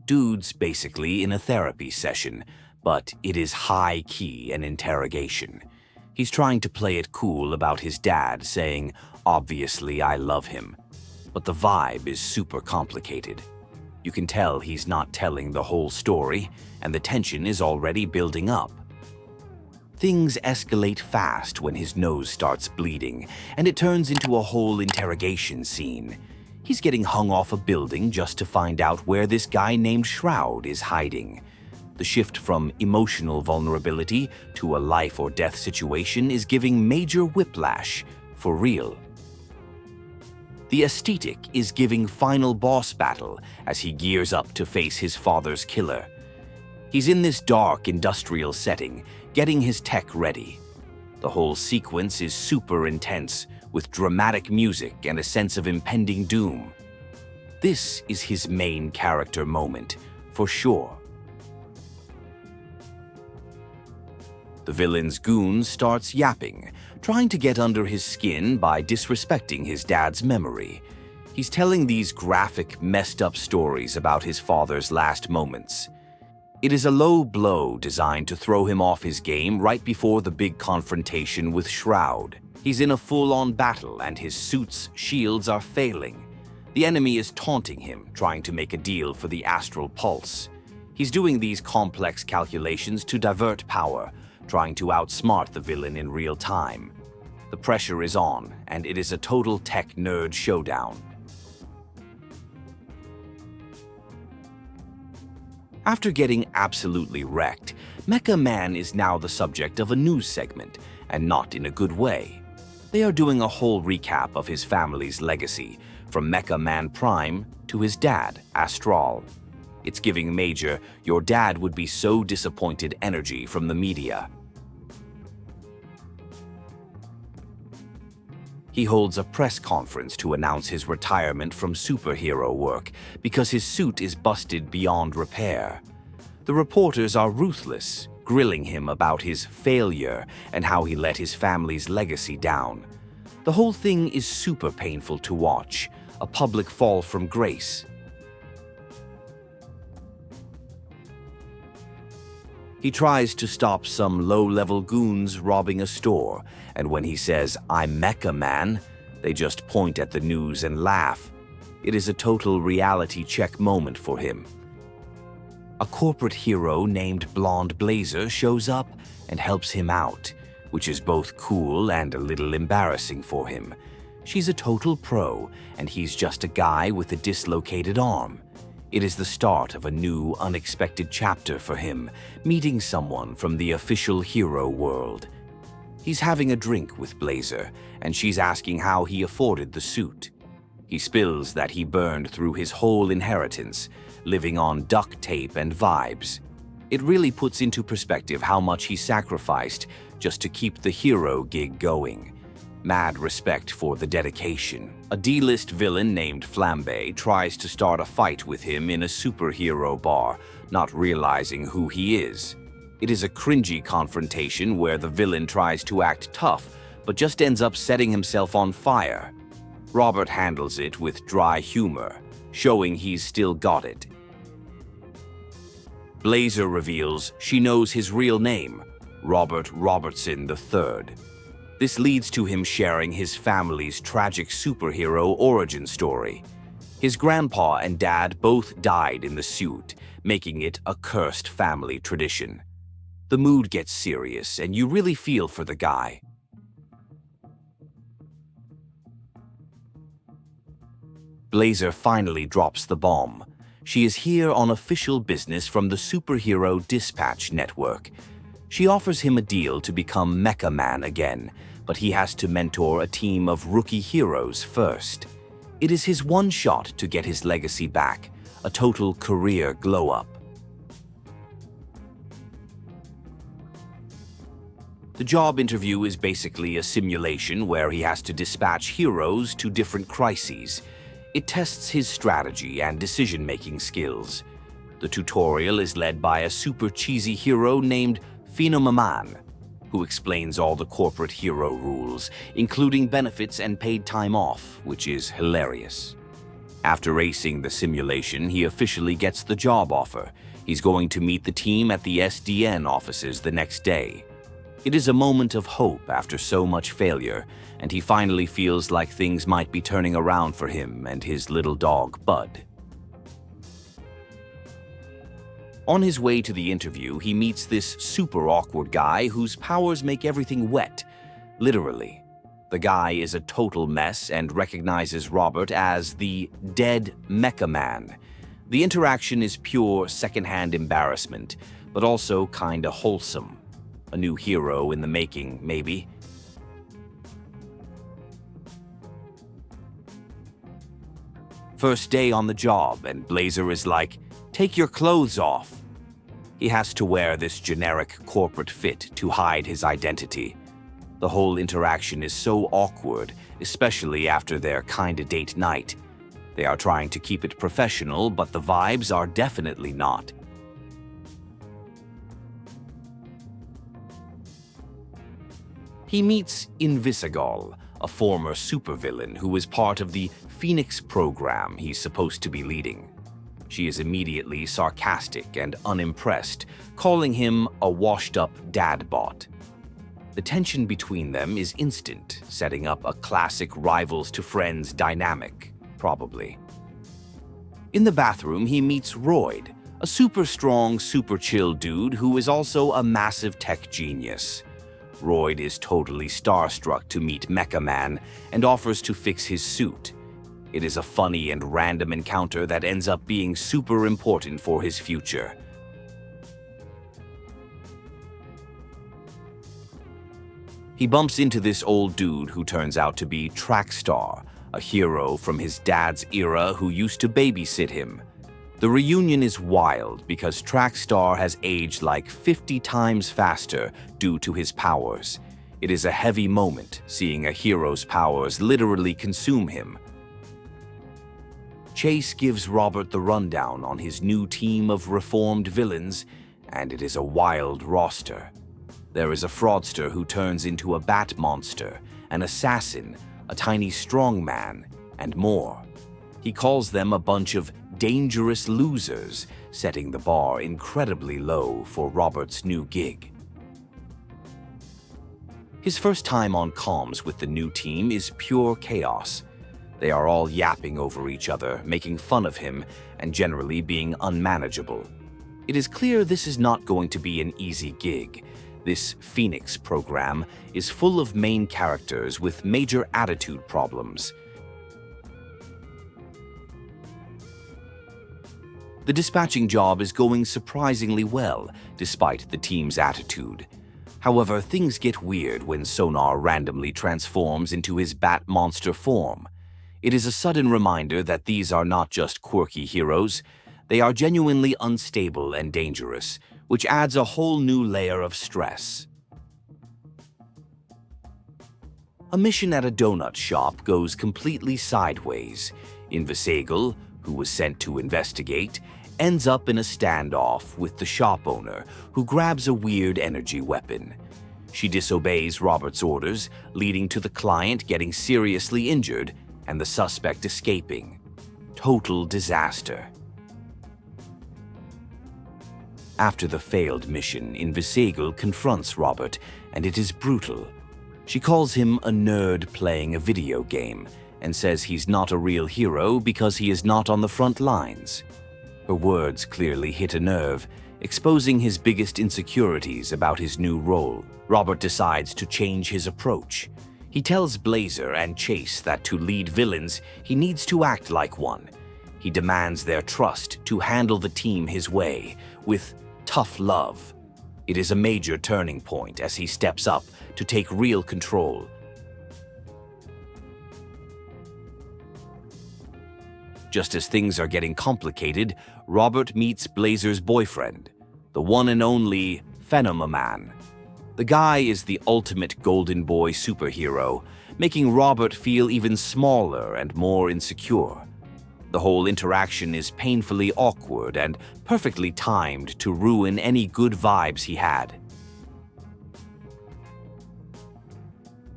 Dude's basically in a therapy session, but it is high-key an interrogation. He's trying to play it cool about his dad, saying, "Obviously, I love him." But the vibe is super complicated. You can tell he's not telling the whole story, and the tension is already building up. Things escalate fast when his nose starts bleeding, and it turns into a whole interrogation scene. He's getting hung off a building just to find out where this guy named Shroud is hiding. The shift from emotional vulnerability to a life or death situation is giving major whiplash, for real. The aesthetic is giving final boss battle as he gears up to face his father's killer. He's in this dark industrial setting, getting his tech ready. The whole sequence is super intense, with dramatic music and a sense of impending doom. This is his main character moment, for sure. The villain's goon starts yapping, trying to get under his skin by disrespecting his dad's memory. He's telling these graphic, messed-up stories about his father's last moments. It is a low blow designed to throw him off his game right before the big confrontation with Shroud. He's in a full-on battle and his suit's shields are failing. The enemy is taunting him, trying to make a deal for the astral pulse. He's doing these complex calculations to divert power, trying to outsmart the villain in real time. The pressure is on, and it is a total tech nerd showdown. After getting absolutely wrecked, Mecha Man is now the subject of a news segment, and not in a good way. They are doing a whole recap of his family's legacy, from Mecha Man Prime to his dad, Astral. It's giving major, "your dad would be so disappointed" energy from the media. He holds a press conference to announce his retirement from superhero work because his suit is busted beyond repair. The reporters are ruthless, grilling him about his failure and how he let his family's legacy down. The whole thing is super painful to watch, a public fall from grace. He tries to stop some low-level goons robbing a store, and when he says, "I'm Mecha Man," they just point at the news and laugh. It is a total reality check moment for him. A corporate hero named Blonde Blazer shows up and helps him out, which is both cool and a little embarrassing for him. She's a total pro, and he's just a guy with a dislocated arm. It is the start of a new, unexpected chapter for him, meeting someone from the official hero world. He's having a drink with Blazer, and she's asking how he afforded the suit. He spills that he burned through his whole inheritance, living on duct tape and vibes. It really puts into perspective how much he sacrificed just to keep the hero gig going. Mad respect for the dedication. A D-list villain named Flambe tries to start a fight with him in a superhero bar, not realizing who he is. It is a cringy confrontation where the villain tries to act tough, but just ends up setting himself on fire. Robert handles it with dry humor, showing he's still got it. Blazer reveals she knows his real name, Robert Robertson III. This leads to him sharing his family's tragic superhero origin story. His grandpa and dad both died in the suit, making it a cursed family tradition. The mood gets serious, and you really feel for the guy. Blazer finally drops the bomb. She is here on official business from the Superhero Dispatch Network. She offers him a deal to become Mecha Man again, but he has to mentor a team of rookie heroes first. It is his one shot to get his legacy back, a total career glow-up. The job interview is basically a simulation where he has to dispatch heroes to different crises. It tests his strategy and decision-making skills. The tutorial is led by a super cheesy hero named Phenomenon, who explains all the corporate hero rules, including benefits and paid time off, which is hilarious. After acing the simulation, he officially gets the job offer. He's going to meet the team at the SDN offices the next day. It is a moment of hope after so much failure, and he finally feels like things might be turning around for him and his little dog, Bud. On his way to the interview, he meets this super awkward guy whose powers make everything wet, literally. The guy is a total mess and recognizes Robert as the dead Mecha Man. The interaction is pure secondhand embarrassment, but also kinda wholesome. A new hero in the making, maybe. First day on the job, and Blazer is like, "Take your clothes off." He has to wear this generic corporate fit to hide his identity. The whole interaction is so awkward, especially after their kinda date night. They are trying to keep it professional, but the vibes are definitely not. He meets Invisigal, a former supervillain who is part of the Phoenix program he's supposed to be leading. She is immediately sarcastic and unimpressed, calling him a washed-up dadbot. The tension between them is instant, setting up a classic rivals-to-friends dynamic, probably. In the bathroom, he meets Royd, a super strong, super chill dude who is also a massive tech genius. Royd is totally starstruck to meet Mecha Man and offers to fix his suit. It is a funny and random encounter that ends up being super important for his future. He bumps into this old dude who turns out to be Trackstar, a hero from his dad's era who used to babysit him. The reunion is wild because Trackstar has aged like 50 times faster due to his powers. It is a heavy moment, seeing a hero's powers literally consume him. Chase gives Robert the rundown on his new team of reformed villains, and it is a wild roster. There is a fraudster who turns into a bat monster, an assassin, a tiny strongman, and more. He calls them a bunch of dangerous losers, setting the bar incredibly low for Robert's new gig. His first time on comms with the new team is pure chaos. They are all yapping over each other, making fun of him, and generally being unmanageable. It is clear this is not going to be an easy gig. This Phoenix program is full of main characters with major attitude problems. The dispatching job is going surprisingly well, despite the team's attitude. However, things get weird when Sonar randomly transforms into his bat monster form. It is a sudden reminder that these are not just quirky heroes, they are genuinely unstable and dangerous, which adds a whole new layer of stress. A mission at a donut shop goes completely sideways. Invisigal, who was sent to investigate, ends up in a standoff with the shop owner, who grabs a weird energy weapon. She disobeys Robert's orders, leading to the client getting seriously injured and the suspect escaping. Total disaster. After the failed mission, Invisigal confronts Robert, and it is brutal. She calls him a nerd playing a video game, and says he's not a real hero because he is not on the front lines. Her words clearly hit a nerve, exposing his biggest insecurities about his new role. Robert decides to change his approach. He tells Blazer and Chase that to lead villains, he needs to act like one. He demands their trust to handle the team his way, with tough love. It is a major turning point as he steps up to take real control. Just as things are getting complicated, Robert meets Blazer's boyfriend, the one and only Man. The guy is the ultimate golden boy superhero, making Robert feel even smaller and more insecure. The whole interaction is painfully awkward and perfectly timed to ruin any good vibes he had.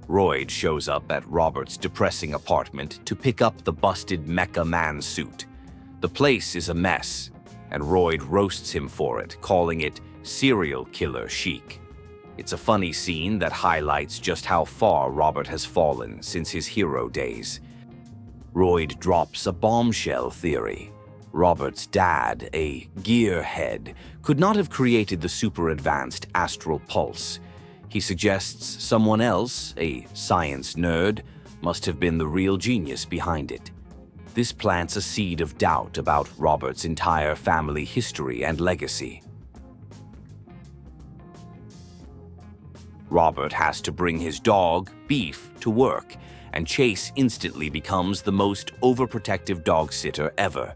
Royd shows up at Robert's depressing apartment to pick up the busted Mecha Man suit. The place is a mess, and Royd roasts him for it, calling it serial killer chic. It's a funny scene that highlights just how far Robert has fallen since his hero days. Royd drops a bombshell theory. Robert's dad, a gearhead, could not have created the super-advanced astral pulse. He suggests someone else, a science nerd, must have been the real genius behind it. This plants a seed of doubt about Robert's entire family history and legacy. Robert has to bring his dog, Beef, to work, and Chase instantly becomes the most overprotective dog sitter ever.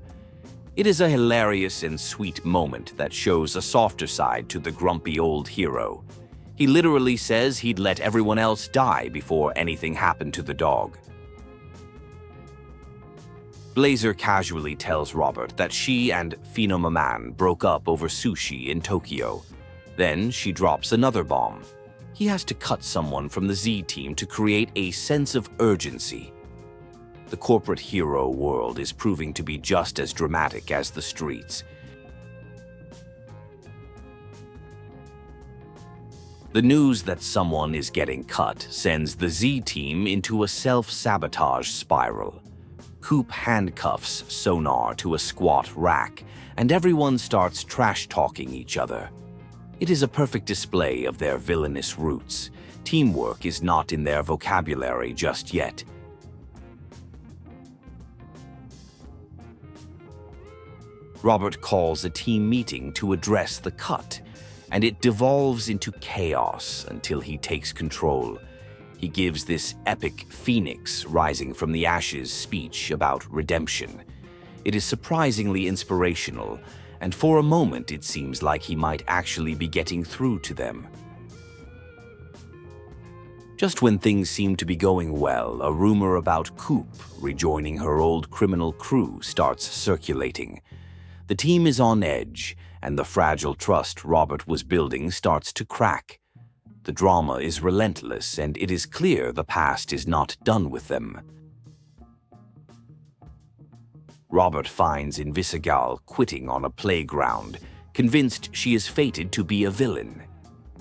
It is a hilarious and sweet moment that shows a softer side to the grumpy old hero. He literally says he'd let everyone else die before anything happened to the dog. Blazer casually tells Robert that she and Phenom Man broke up over sushi in Tokyo. Then she drops another bomb. He has to cut someone from the Z team to create a sense of urgency. The corporate hero world is proving to be just as dramatic as the streets. The news that someone is getting cut sends the Z team into a self-sabotage spiral. Coop handcuffs Sonar to a squat rack, and everyone starts trash-talking each other. It is a perfect display of their villainous roots. Teamwork is not in their vocabulary just yet. Robert calls a team meeting to address the cut, and it devolves into chaos until he takes control. He gives this epic phoenix rising from the ashes speech about redemption. It is surprisingly inspirational, and for a moment it seems like he might actually be getting through to them. Just when things seem to be going well, a rumor about Coop rejoining her old criminal crew starts circulating. The team is on edge, and the fragile trust Robert was building starts to crack. The drama is relentless, and it is clear the past is not done with them. Robert finds Invisigal quitting on a playground, convinced she is fated to be a villain.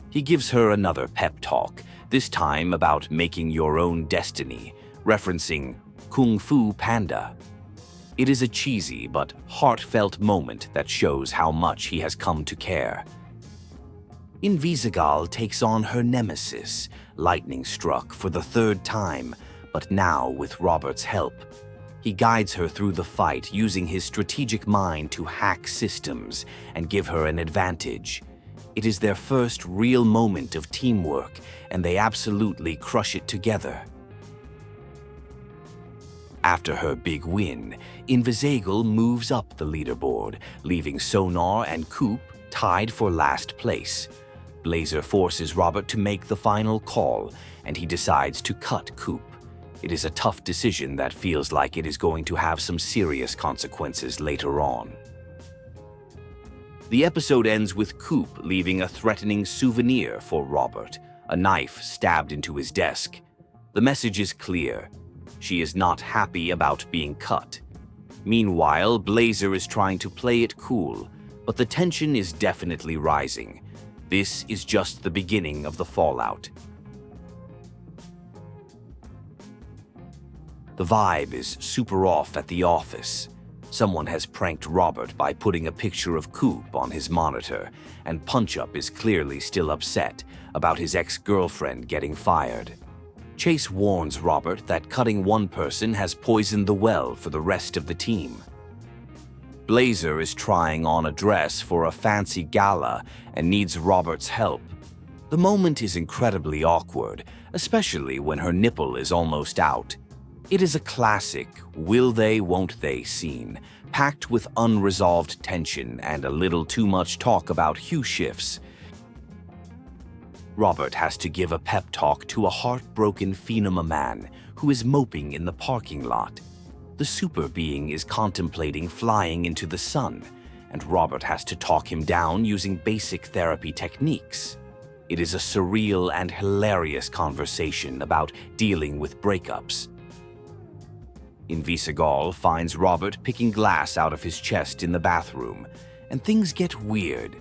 He gives her another pep talk, this time about making your own destiny, referencing Kung Fu Panda. It is a cheesy but heartfelt moment that shows how much he has come to care. Invisigal takes on her nemesis, lightning struck for the third time, but now with Robert's help. He guides her through the fight using his strategic mind to hack systems and give her an advantage. It is their first real moment of teamwork, and they absolutely crush it together. After her big win, Invisigal moves up the leaderboard, leaving Sonar and Coop tied for last place. Blazer forces Robert to make the final call, and he decides to cut Coop. It is a tough decision that feels like it is going to have some serious consequences later on. The episode ends with Coop leaving a threatening souvenir for Robert, a knife stabbed into his desk. The message is clear. She is not happy about being cut. Meanwhile, Blazer is trying to play it cool, but the tension is definitely rising. This is just the beginning of the fallout. The vibe is super off at the office. Someone has pranked Robert by putting a picture of Coop on his monitor, and Punch-Up is clearly still upset about his ex-girlfriend getting fired. Chase warns Robert that cutting one person has poisoned the well for the rest of the team. Blazer is trying on a dress for a fancy gala and needs Robert's help. The moment is incredibly awkward, especially when her nipple is almost out. It is a classic will they, won't they scene, packed with unresolved tension and a little too much talk about hue shifts. Robert has to give a pep talk to a heartbroken Phenom Man who is moping in the parking lot. The super being is contemplating flying into the sun, and Robert has to talk him down using basic therapy techniques. It is a surreal and hilarious conversation about dealing with breakups. Invisigal finds Robert picking glass out of his chest in the bathroom, and things get weird.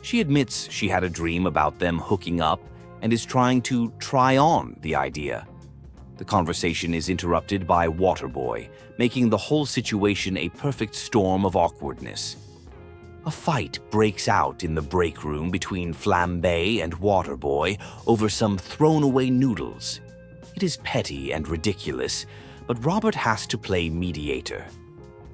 She admits she had a dream about them hooking up and is trying to try on the idea. The conversation is interrupted by Waterboy, making the whole situation a perfect storm of awkwardness. A fight breaks out in the break room between Flambe and Waterboy over some thrown-away noodles. It is petty and ridiculous, but Robert has to play mediator.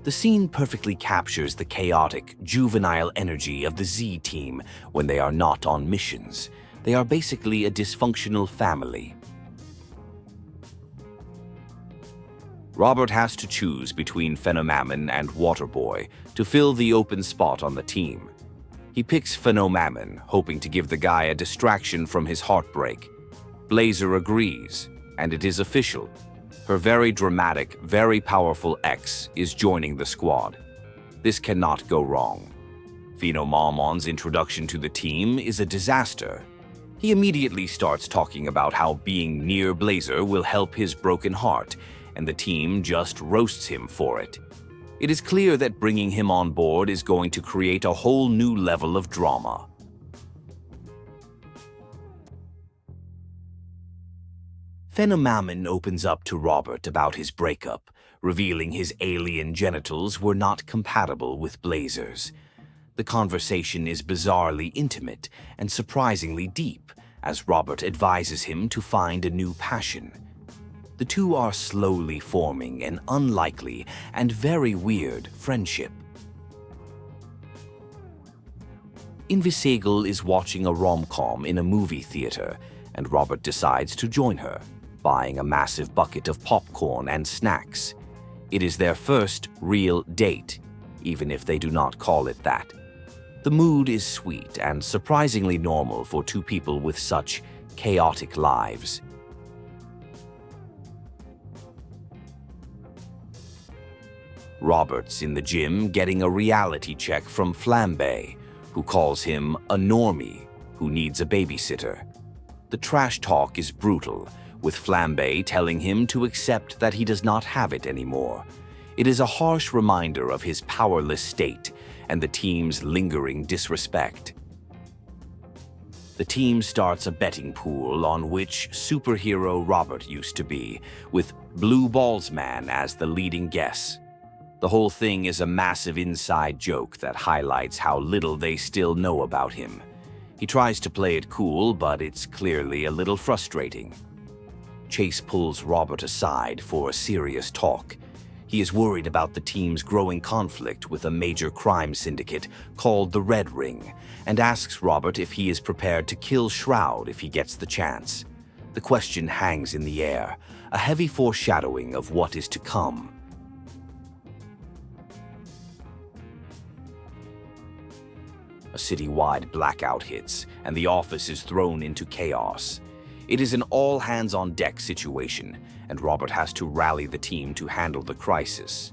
The scene perfectly captures the chaotic, juvenile energy of the Z team when they are not on missions. They are basically a dysfunctional family. Robert has to choose between Phenomammon and Waterboy to fill the open spot on the team. He picks Phenomammon, hoping to give the guy a distraction from his heartbreak. Blazer agrees, and it is official. Her very dramatic, very powerful ex is joining the squad. This cannot go wrong. Phenomammon's introduction to the team is a disaster. He immediately starts talking about how being near Blazer will help his broken heart, and the team just roasts him for it. It is clear that bringing him on board is going to create a whole new level of drama. Phenomammon opens up to Robert about his breakup, revealing his alien genitals were not compatible with Blazer's. The conversation is bizarrely intimate and surprisingly deep, as Robert advises him to find a new passion. The two are slowly forming an unlikely and very weird friendship. Invisigal is watching a rom-com in a movie theater, and Robert decides to join her, buying a massive bucket of popcorn and snacks. It is their first real date, even if they do not call it that. The mood is sweet and surprisingly normal for two people with such chaotic lives. Robert's in the gym getting a reality check from Flambe, who calls him a normie who needs a babysitter. The trash talk is brutal, with Flambe telling him to accept that he does not have it anymore. It is a harsh reminder of his powerless state and the team's lingering disrespect. The team starts a betting pool on which superhero Robert used to be, with Blue Balls Man as the leading guess. The whole thing is a massive inside joke that highlights how little they still know about him. He tries to play it cool, but it's clearly a little frustrating. Chase pulls Robert aside for a serious talk. He is worried about the team's growing conflict with a major crime syndicate called the Red Ring, and asks Robert if he is prepared to kill Shroud if he gets the chance. The question hangs in the air, a heavy foreshadowing of what is to come. A city-wide blackout hits, and the office is thrown into chaos. It is an all-hands-on-deck situation, and Robert has to rally the team to handle the crisis.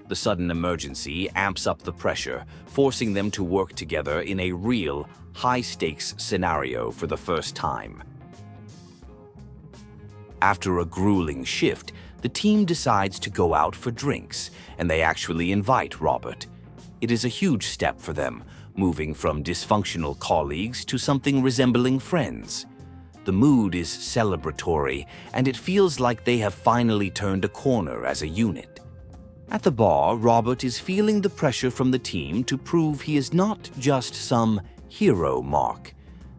The sudden emergency amps up the pressure, forcing them to work together in a real, high-stakes scenario for the first time. After a grueling shift, the team decides to go out for drinks, and they actually invite Robert. It is a huge step for them, moving from dysfunctional colleagues to something resembling friends. The mood is celebratory, and it feels like they have finally turned a corner as a unit. At the bar, Robert is feeling the pressure from the team to prove he is not just some hero mark.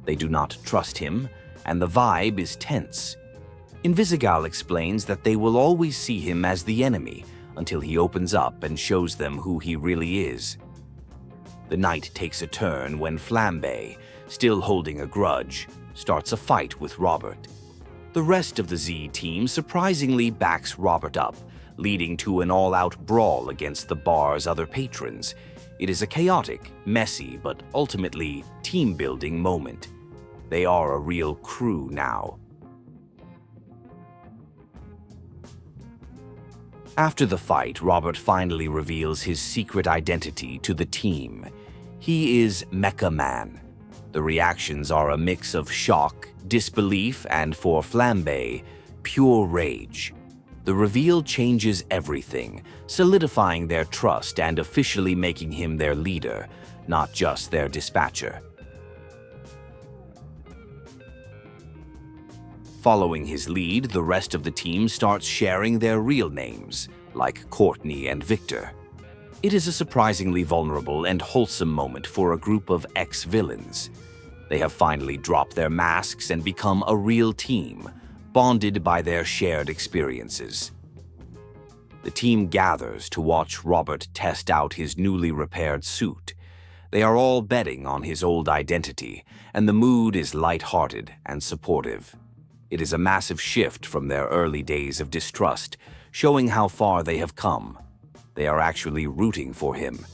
They do not trust him, and the vibe is tense. Invisigal explains that they will always see him as the enemy until he opens up and shows them who he really is. The night takes a turn when Flambe, still holding a grudge, starts a fight with Robert. The rest of the Z team surprisingly backs Robert up, leading to an all-out brawl against the bar's other patrons. It is a chaotic, messy, but ultimately team-building moment. They are a real crew now. After the fight, Robert finally reveals his secret identity to the team. He is Mecha Man. The reactions are a mix of shock, disbelief, and for Flambe, pure rage. The reveal changes everything, solidifying their trust and officially making him their leader, not just their dispatcher. Following his lead, the rest of the team starts sharing their real names, like Courtney and Victor. It is a surprisingly vulnerable and wholesome moment for a group of ex-villains. They have finally dropped their masks and become a real team, bonded by their shared experiences. The team gathers to watch Robert test out his newly repaired suit. They are all betting on his old identity, and the mood is light-hearted and supportive. It is a massive shift from their early days of distrust, showing how far they have come. They are actually rooting for him.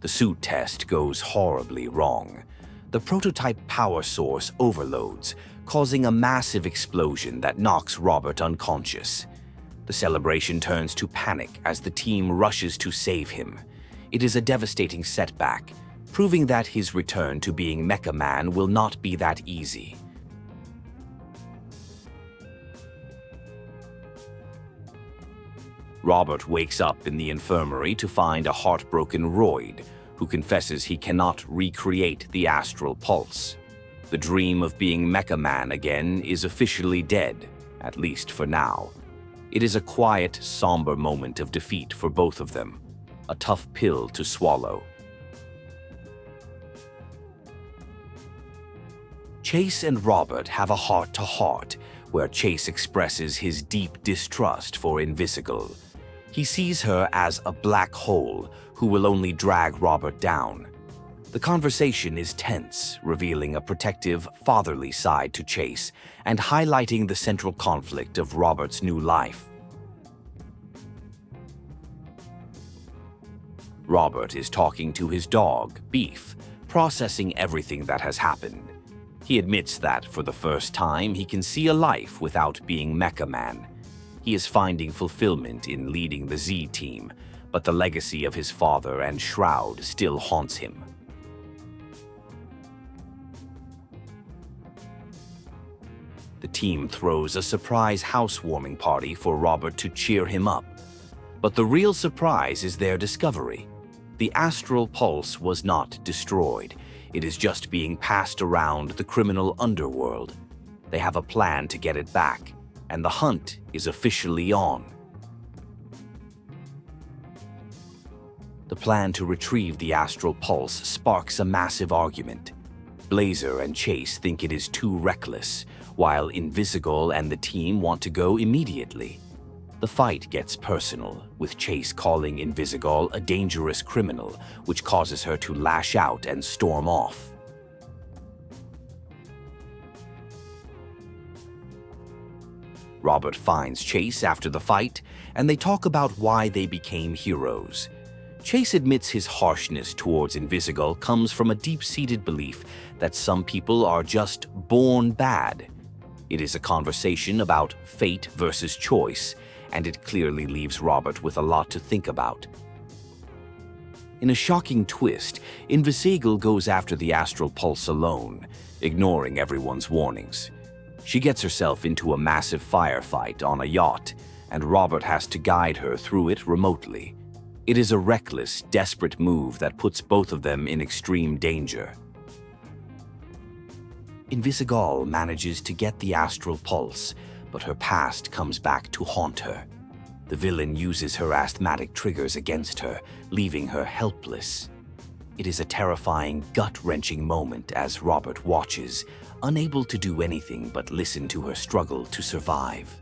The suit test goes horribly wrong. The prototype power source overloads, causing a massive explosion that knocks Robert unconscious. The celebration turns to panic as the team rushes to save him. It is a devastating setback, proving that his return to being Mecha Man will not be that easy. Robert wakes up in the infirmary to find a heartbroken Royd, who confesses he cannot recreate the astral pulse. The dream of being Mecha Man again is officially dead, at least for now. It is a quiet, somber moment of defeat for both of them, a tough pill to swallow. Chase and Robert have a heart-to-heart, where Chase expresses his deep distrust for Invisigal. He sees her as a black hole who will only drag Robert down. The conversation is tense, revealing a protective, fatherly side to Chase and highlighting the central conflict of Robert's new life. Robert is talking to his dog, Beef, processing everything that has happened. He admits that, for the first time, he can see a life without being Mecha Man. He is finding fulfillment in leading the Z team, but the legacy of his father and Shroud still haunts him. The team throws a surprise housewarming party for Robert to cheer him up. But the real surprise is their discovery. The astral pulse was not destroyed. It is just being passed around the criminal underworld. They have a plan to get it back, and the hunt is officially on. The plan to retrieve the astral pulse sparks a massive argument. Blazer and Chase think it is too reckless, while Invisigal and the team want to go immediately. The fight gets personal, with Chase calling Invisigal a dangerous criminal, which causes her to lash out and storm off. Robert finds Chase after the fight, and they talk about why they became heroes. Chase admits his harshness towards Invisigal comes from a deep-seated belief that some people are just born bad. It is a conversation about fate versus choice, and it clearly leaves Robert with a lot to think about. In a shocking twist, Invisigal goes after the astral pulse alone, ignoring everyone's warnings. She gets herself into a massive firefight on a yacht, and Robert has to guide her through it remotely. It is a reckless, desperate move that puts both of them in extreme danger. Invisigal manages to get the astral pulse, but her past comes back to haunt her. The villain uses her asthmatic triggers against her, leaving her helpless. It is a terrifying, gut-wrenching moment as Robert watches, unable to do anything but listen to her struggle to survive.